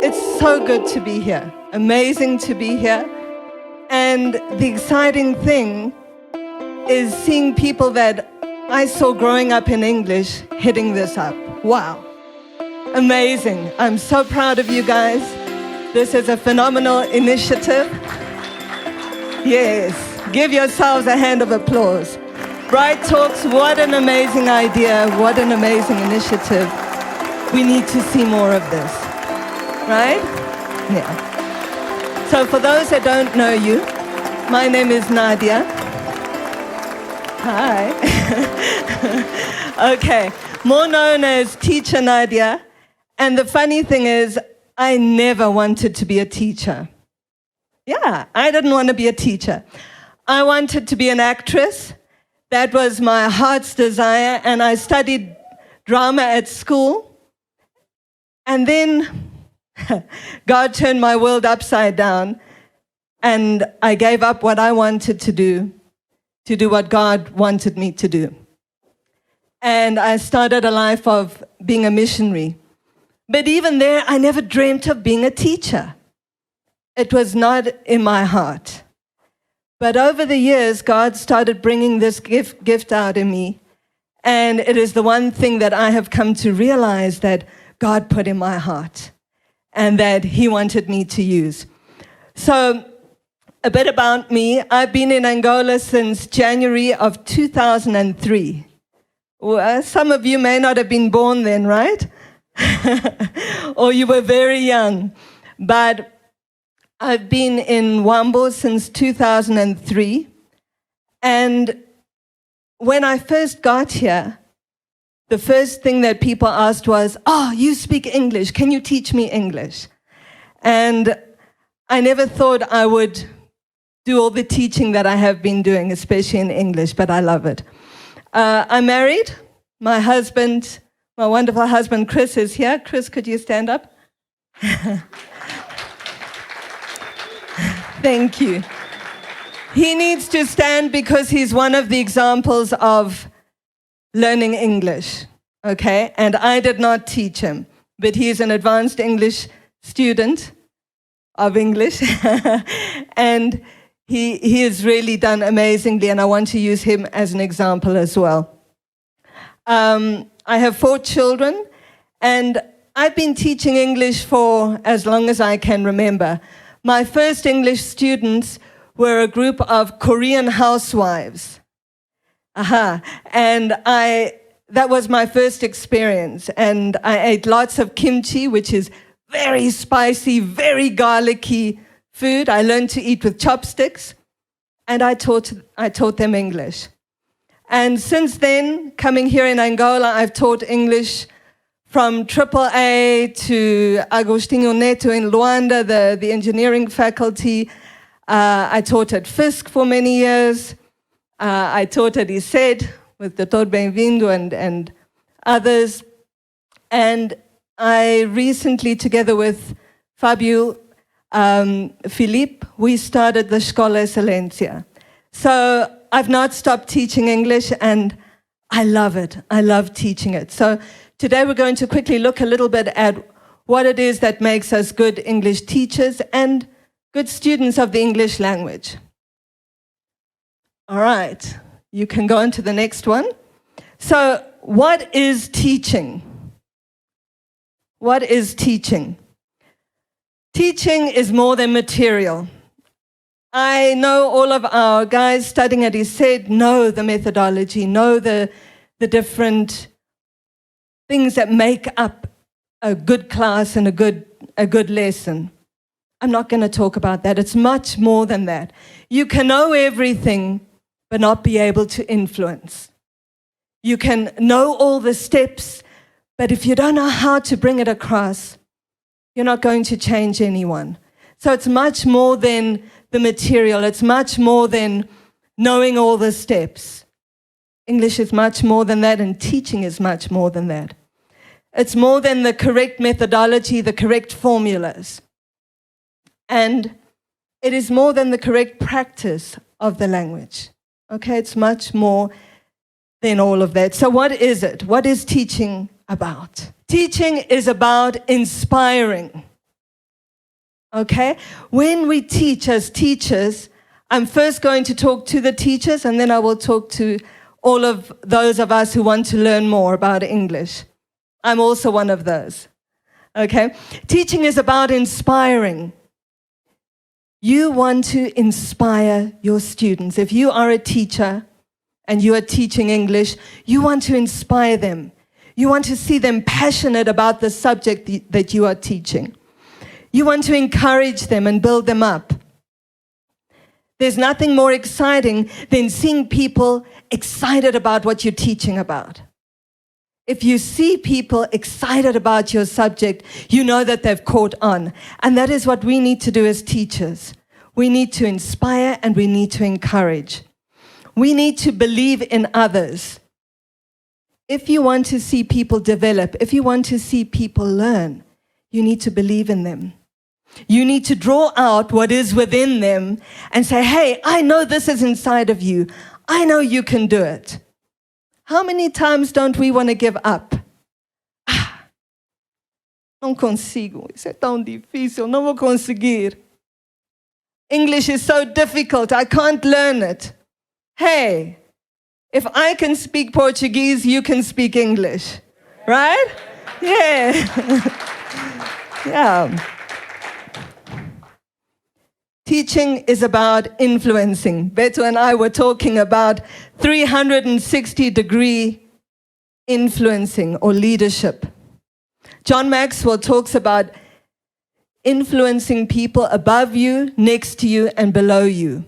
It's so good to be here. Amazing to be here. And the exciting thing is seeing people that I saw growing up in English hitting this up. Wow. Amazing. I'm so proud of you guys. This is a phenomenal initiative. Yes. Give yourselves a hand of applause. Bright Talks, what an amazing idea. What an amazing initiative. We need to see more of this. Right? Yeah. So for those that don't know you, my name is Nadia. Hi. Okay. More known as Teacher Nadia. And the funny thing is, I never wanted to be a teacher. Yeah, I didn't want to be a teacher. I wanted to be an actress. That was my heart's desire. And I studied drama at school. And then God turned my world upside down, and I gave up what I wanted to do what God wanted me to do. And I started a life of being a missionary. But even there, I never dreamt of being a teacher. It was not in my heart. But over the years, God started bringing this gift out in me. And it is the one thing that I have come to realize that God put in my heart and that He wanted me to use. So a bit about me. I've been in Angola since January of 2003. Well, some of you may not have been born then, right? Or you were very young. But I've been in Wambo since 2003. And when I first got here, the first thing that people asked was, "Oh, you speak English. Can you teach me English?" And I never thought I would do all the teaching that I have been doing, especially in English, but I love it. I'm married. My husband, my wonderful husband, Chris, is here. Chris, could you stand up? Thank you. He needs to stand because he's one of the examples of learning English, okay? And I did not teach him, but he is an advanced English student of English. And he has really done amazingly, and I want to use him as an example as well. I have 4 children, and I've been teaching English for as long as I can remember. My first English students were a group of Korean housewives. And that was my first experience. And I ate lots of kimchi, which is very spicy, very garlicky food. I learned to eat with chopsticks, and I taught them English. And since then, coming here in Angola, I've taught English from AAA to Agostinho Neto in Luanda, the engineering faculty. I taught at Fisk for many years. I taught at ISED with Dr. Benvindo and others. And I recently, together with Fabio Philippe, we started the Escola Excelência. So I've not stopped teaching English, and I love it. I love teaching it. So today we're going to quickly look a little bit at what it is that makes us good English teachers and good students of the English language. All right, you can go on to the next one. So what is teaching? What is teaching? Teaching is more than material. I know all of our guys studying at ISED know the methodology, know the different things that make up a good class and a good lesson. I'm not going to talk about that. It's much more than that. You can know everything, but not be able to influence. You can know all the steps, but if you don't know how to bring it across, you're not going to change anyone. So it's much more than the material. It's much more than knowing all the steps. English is much more than that, and teaching is much more than that. It's more than the correct methodology, the correct formulas. And it is more than the correct practice of the language. Okay, it's much more than all of that. So what is it? What is teaching about? Teaching is about inspiring. Okay? When we teach as teachers, I'm first going to talk to the teachers, and then I will talk to all of those of us who want to learn more about English. I'm also one of those. Okay? Teaching is about inspiring. You want to inspire your students. If you are a teacher and you are teaching English, you want to inspire them. You want to see them passionate about the subject that you are teaching. You want to encourage them and build them up. There's nothing more exciting than seeing people excited about what you're teaching about. If you see people excited about your subject, you know that they've caught on. And that is what we need to do as teachers. We need to inspire and we need to encourage. We need to believe in others. If you want to see people develop, if you want to see people learn, you need to believe in them. You need to draw out what is within them and say, hey, I know this is inside of you. I know you can do it. How many times don't we want to give up? Não consigo, isso é tão difícil, não vou conseguir. English is so difficult, I can't learn it. Hey, if I can speak Portuguese, you can speak English, right? Yeah. Yeah. Teaching is about influencing. Beto and I were talking about 360-degree influencing or leadership. John Maxwell talks about influencing people above you, next to you, and below you.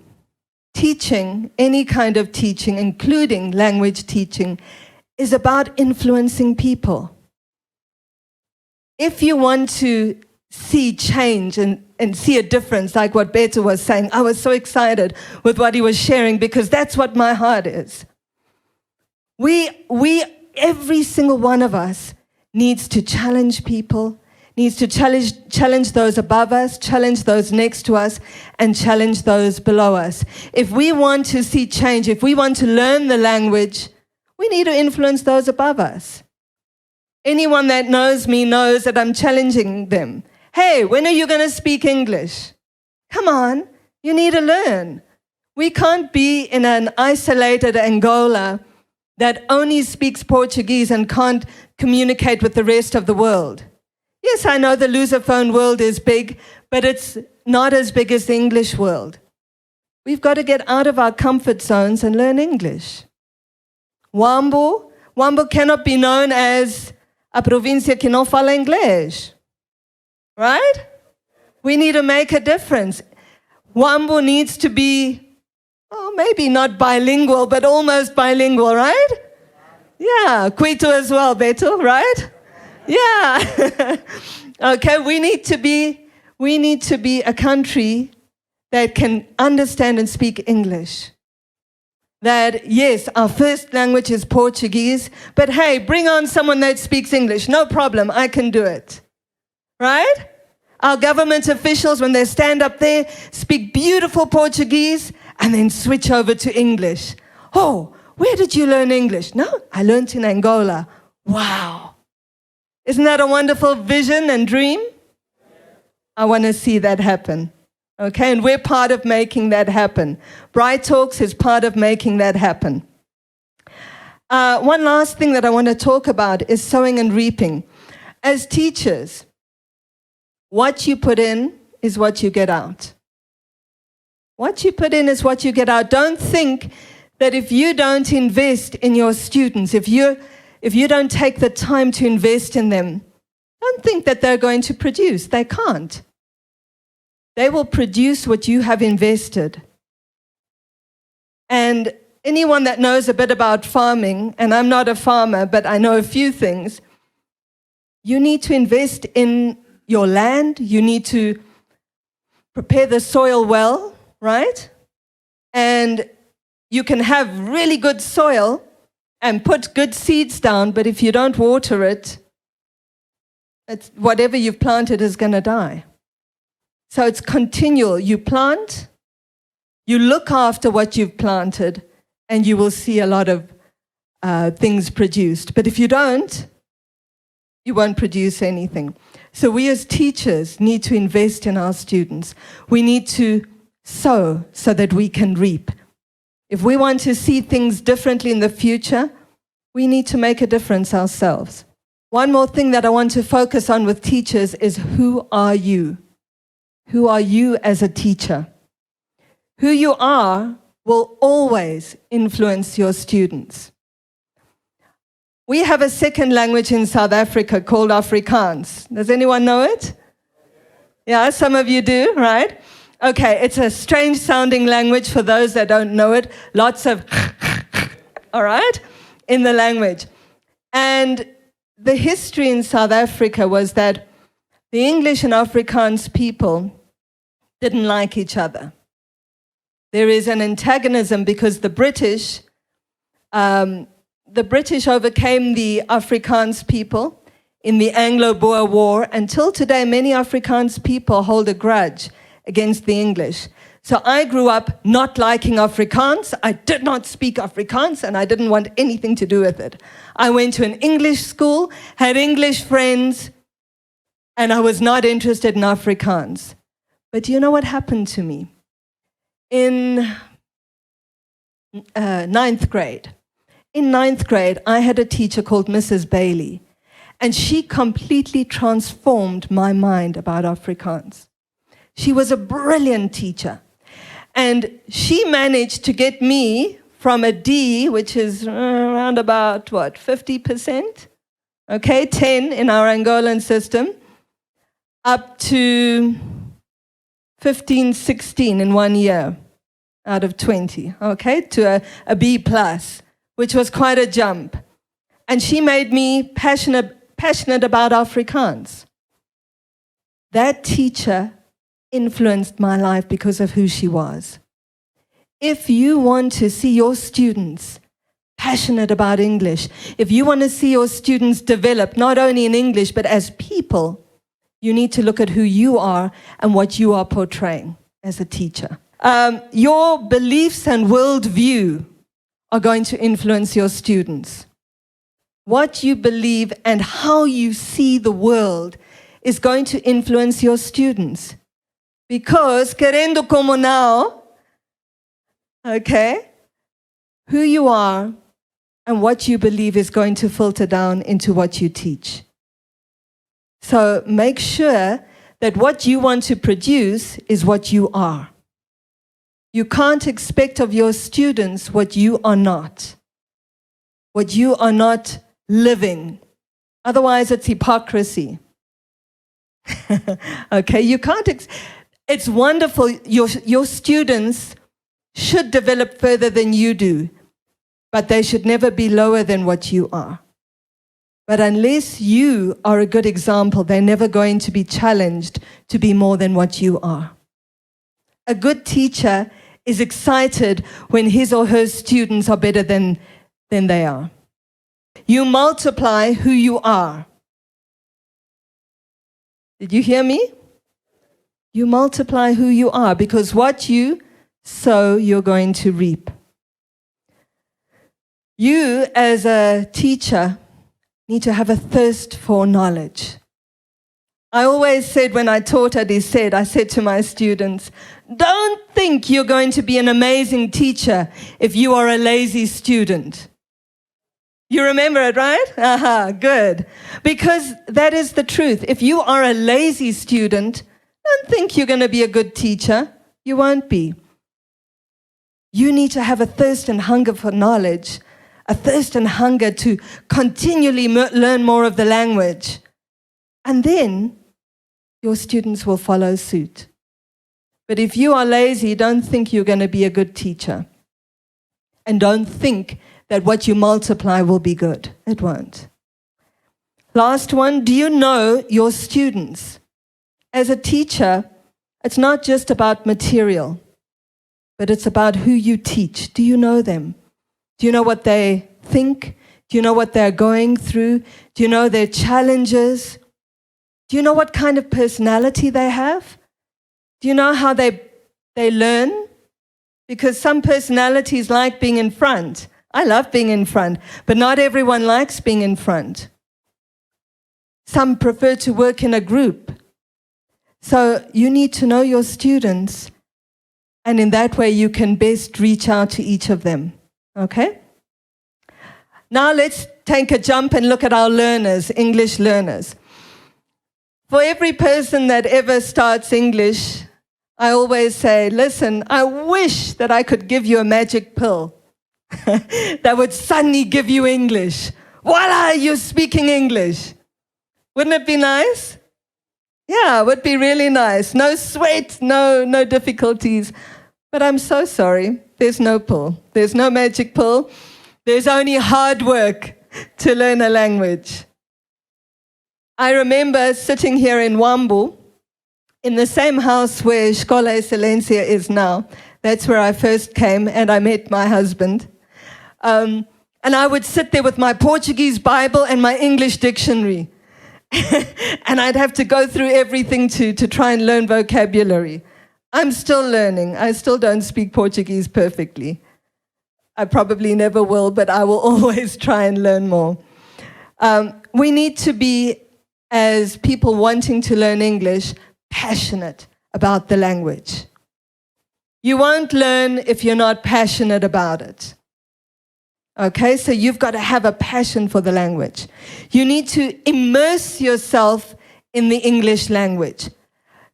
Teaching, any kind of teaching, including language teaching, is about influencing people. If you want to see change and see a difference, like what Beto was saying, I was so excited with what he was sharing because that's what my heart is. We, every single one of us needs to challenge people, needs to challenge those above us, challenge those next to us, and challenge those below us. If we want to see change, if we want to learn the language, we need to influence those above us. Anyone that knows me knows that I'm challenging them. Hey, when are you going to speak English? Come on, you need to learn. We can't be in an isolated Angola that only speaks Portuguese and can't communicate with the rest of the world. Yes, I know the Lusophone world is big, but it's not as big as the English world. We've got to get out of our comfort zones and learn English. Wambo cannot be known as a província que não fala inglês. Right? We need to make a difference. Wambo needs to be, maybe not bilingual, but almost bilingual, right? Yeah, Quito as well, Beto, right? Yeah. Okay, we need to be a country that can understand and speak English. That, yes, our first language is Portuguese, but hey, bring on someone that speaks English. No problem, I can do it. Right? Our government officials, when they stand up there, speak beautiful Portuguese and then switch over to English. Oh, where did you learn English? No, I learned in Angola. Wow. Isn't that a wonderful vision and dream? I want to see that happen. Okay, and we're part of making that happen. Bright Talks is part of making that happen. One last thing that I want to talk about is sowing and reaping. As teachers, what you put in is what you get out. What you put in is what you get out. Don't think that if you don't invest in your students, if you don't take the time to invest in them, don't think that they're going to produce. They can't. They will produce what you have invested. And anyone that knows a bit about farming, and I'm not a farmer, but I know a few things, you need to invest in your land. You need to prepare the soil well, right? And you can have really good soil and put good seeds down, but if you don't water it, whatever you've planted is going to die. So it's continual. You plant, you look after what you've planted, and you will see a lot of things produced. But if you don't, you won't produce anything. So we as teachers need to invest in our students. We need to sow so that we can reap. If we want to see things differently in the future, we need to make a difference ourselves. One more thing that I want to focus on with teachers is, who are you? Who are you as a teacher? Who you are will always influence your students. We have a second language in South Africa called Afrikaans. Does anyone know it? Yeah, some of you do, right? Okay, it's a strange sounding language for those that don't know it. Lots of all right, in the language. And the history in South Africa was that the English and Afrikaans people didn't like each other. There is an antagonism because the British overcame the Afrikaans people in the Anglo-Boer War. Until today, many Afrikaans people hold a grudge against the English. So I grew up not liking Afrikaans. I did not speak Afrikaans, and I didn't want anything to do with it. I went to an English school, had English friends, and I was not interested in Afrikaans. But you know what happened to me? In ninth grade, I had a teacher called Mrs. Bailey, and she completely transformed my mind about Afrikaans. She was a brilliant teacher, and she managed to get me from a D, which is around about, 50%? Okay, 10 in our Angolan system, up to 15, 16 in 1 year out of 20, okay, to a B plus, which was quite a jump. And she made me passionate about Afrikaans. That teacher influenced my life because of who she was. If you want to see your students passionate about English, if you want to see your students develop not only in English but as people, you need to look at who you are and what you are portraying as a teacher. Your beliefs and worldview are going to influence your students. What you believe and how you see the world is going to influence your students. Because, querendo como now, okay, who you are and what you believe is going to filter down into what you teach. So make sure that what you want to produce is what you are. You can't expect of your students what you are not living. Otherwise, it's hypocrisy. Okay, you can't. It's wonderful. Your students should develop further than you do, but they should never be lower than what you are. But unless you are a good example, they're never going to be challenged to be more than what you are. A good teacher is excited when his or her students are better than they are. You multiply who you are. Did you hear me? You multiply who you are, because what you sow, you're going to reap. You, as a teacher, need to have a thirst for knowledge. I always said when I taught at ESET, I said to my students, don't think you're going to be an amazing teacher if you are a lazy student. You remember it, right? Aha, good. Because that is the truth. If you are a lazy student, don't think you're going to be a good teacher. You won't be. You need to have a thirst and hunger for knowledge, a thirst and hunger to continually learn more of the language. And then your students will follow suit. But if you are lazy, don't think you're going to be a good teacher. And don't think that what you multiply will be good. It won't. Last one, do you know your students? As a teacher, it's not just about material, but it's about who you teach. Do you know them? Do you know what they think? Do you know what they're going through? Do you know their challenges? Do you know what kind of personality they have? Do you know how they learn? Because some personalities like being in front. I love being in front, but not everyone likes being in front. Some prefer to work in a group. So you need to know your students, and in that way you can best reach out to each of them. Okay? Now let's take a jump and look at our learners, English learners. For every person that ever starts English, I always say, listen, I wish that I could give you a magic pill that would suddenly give you English. Voila, you're speaking English. Wouldn't it be nice? Yeah, it would be really nice. No sweat, no difficulties. But I'm so sorry, there's no pill. There's no magic pill. There's only hard work to learn a language. I remember sitting here in Wambu, in the same house where Escola Excelencia is now. That's where I first came, and I met my husband. And I would sit there with my Portuguese Bible and my English dictionary. And I'd have to go through everything to try and learn vocabulary. I'm still learning. I still don't speak Portuguese perfectly. I probably never will, but I will always try and learn more. We need to be, as people wanting to learn English, passionate about the language. You won't learn if you're not passionate about it. Okay, so you've got to have a passion for the language. You need to immerse yourself in the English language.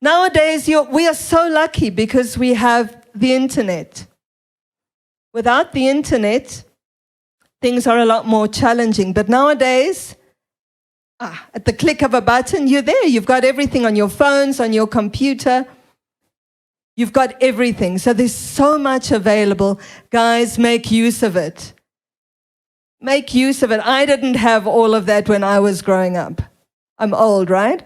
Nowadays, we are so lucky because we have the internet. Without the internet, things are a lot more challenging. But nowadays, at the click of a button, you're there. You've got everything on your phones, on your computer. You've got everything. So there's so much available. Guys, make use of it. Make use of it. I didn't have all of that when I was growing up. I'm old, right?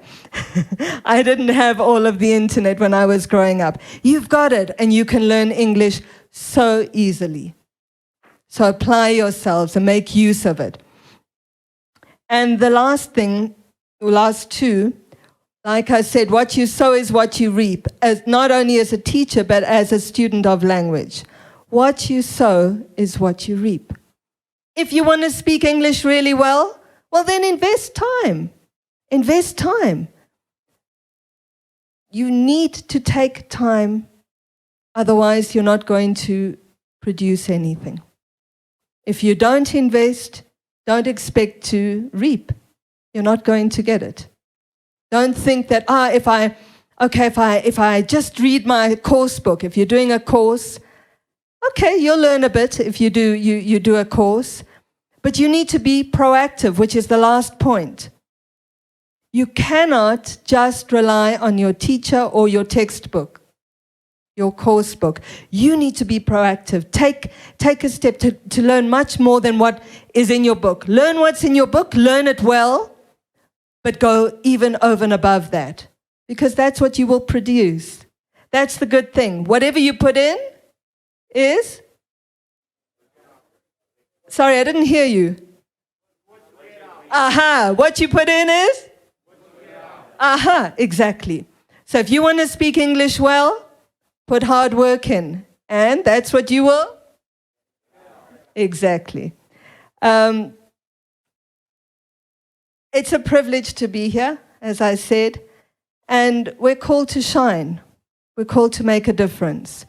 I didn't have all of the internet when I was growing up. You've got it, and you can learn English so easily. So apply yourselves and make use of it. And the last two, like I said, what you sow is what you reap, as not only as a teacher, but as a student of language. What you sow is what you reap. If you want to speak English really well, then invest time. Invest time. You need to take time, otherwise you're not going to produce anything. If you don't invest, don't expect to reap. You're not going to get it. Don't think that, if I just read my course book, if you're doing a course, okay, you'll learn a bit if you do a course. But you need to be proactive, which is the last point. You cannot just rely on your teacher or your textbook, your course book. You need to be proactive. Take a step to learn much more than what is in your book. Learn what's in your book, learn it well, but go even over and above that, because that's what you will produce. That's the good thing. Whatever you put in is... Sorry, I didn't hear you. What you put in is? Exactly. So if you want to speak English well, put hard work in. And that's what you will? Exactly. It's a privilege to be here, as I said. And we're called to shine. We're called to make a difference.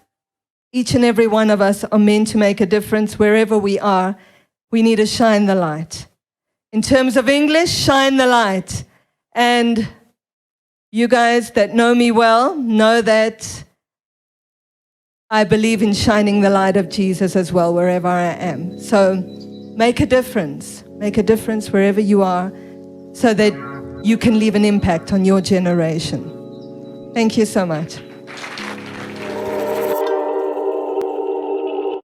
Each and every one of us are meant to make a difference wherever we are. We need to shine the light. In terms of English, shine the light. And you guys that know me well know that I believe in shining the light of Jesus as well wherever I am. So make a difference. Make a difference wherever you are so that you can leave an impact on your generation. Thank you so much.